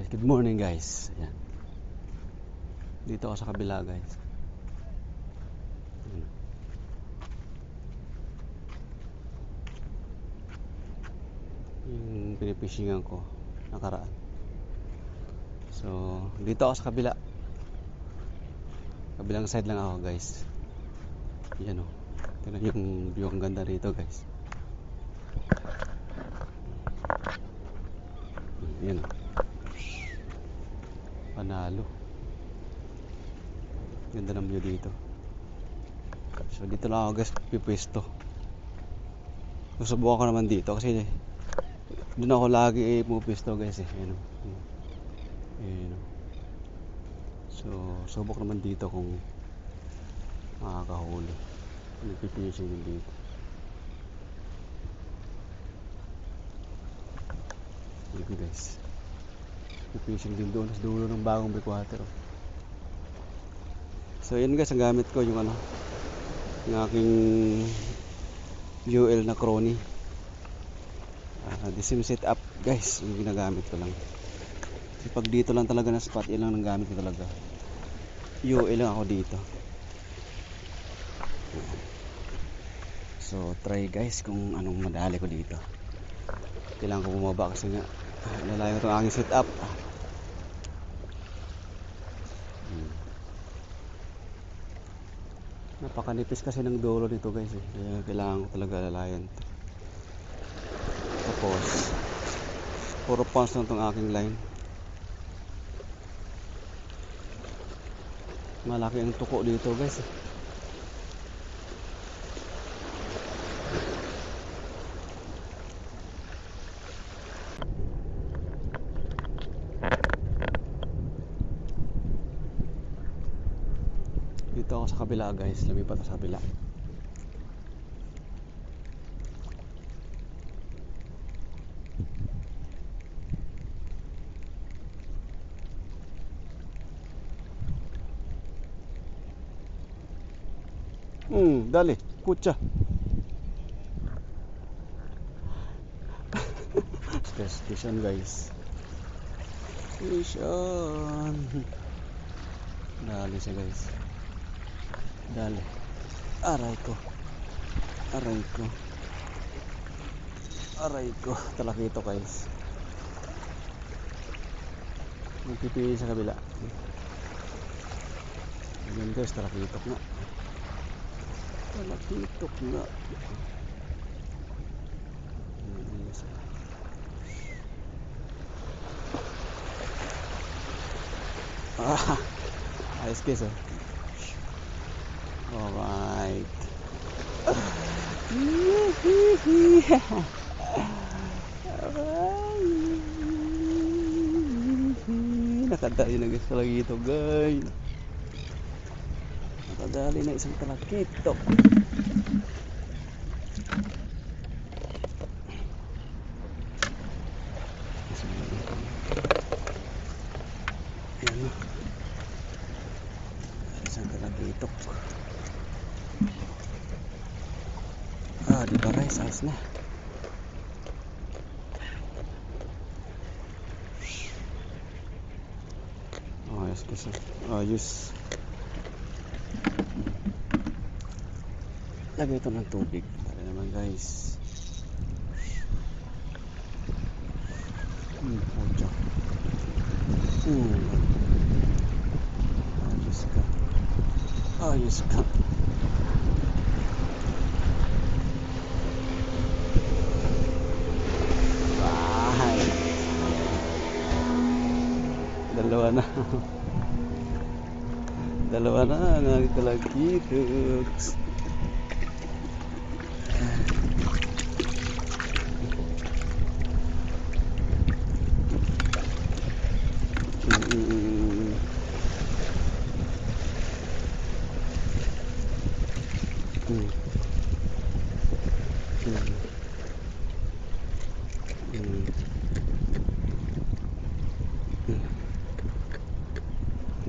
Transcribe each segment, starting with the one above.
guys, good morning guys. Ayan. Dito ako sa kabila guys. Ayan. Yung pinipishingan ko nakaraan. So dito ako sa kabila. Kabilang side lang ako guys. Ayan o. Tingnan yung view, ang ganda rito guys. Ayan o. Panalo. Ganda ng view dito. So dito lang ako guys pipwesto. Susubukan ko naman dito kasi doon ako lagi pupwesto guys eh. Ayan o. Ayan o. So subok naman dito kung makakahuli. Nagpipishing din dito. Dito guys. Pipishing din doon sa dulo ng bagong breakwater. So yun guys, ang gamit ko yung yung aking UL na Crony. The same setup guys, yung ginagamit ko lang. Kasi pag dito lang talaga na spot, yun lang ang gamit ko talaga. UL lang ako dito. So try guys kung anong madali ko dito. Kailangan ko bumaba kasi nga lalayo ko itong aking setup. Napakanipis kasi ng dulo nito guys eh. Kaya kailangan ko talaga lalayan to. Tapos puro pounds lang itong aking line. Malaki ang tuko dito guys eh. Dito ako sa kabila guys, lumipat ako sa kabila. Dali, kucha. Station guys. Station. Dali siya guys. Dali. Aray ko. Aray ko. Aray ko. Talakito guys. Magpipili sa kabila. Ayan guys, talakitok nga. Talakitok nga. Ayos guys oh. Alright. Nakadali na guys talakito guys. Nakadali na isang talakito. Ayan. Isang talakitok. Di ba rice? Ayos na. Ayos kasi. Ayos. Lagay ito ng tubig. Tara naman guys. Pucha. Ayos ka. Ayos ka. Dalawa na ang talakitos.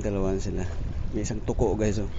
Dalawa na sila. May isang tuko guys oh.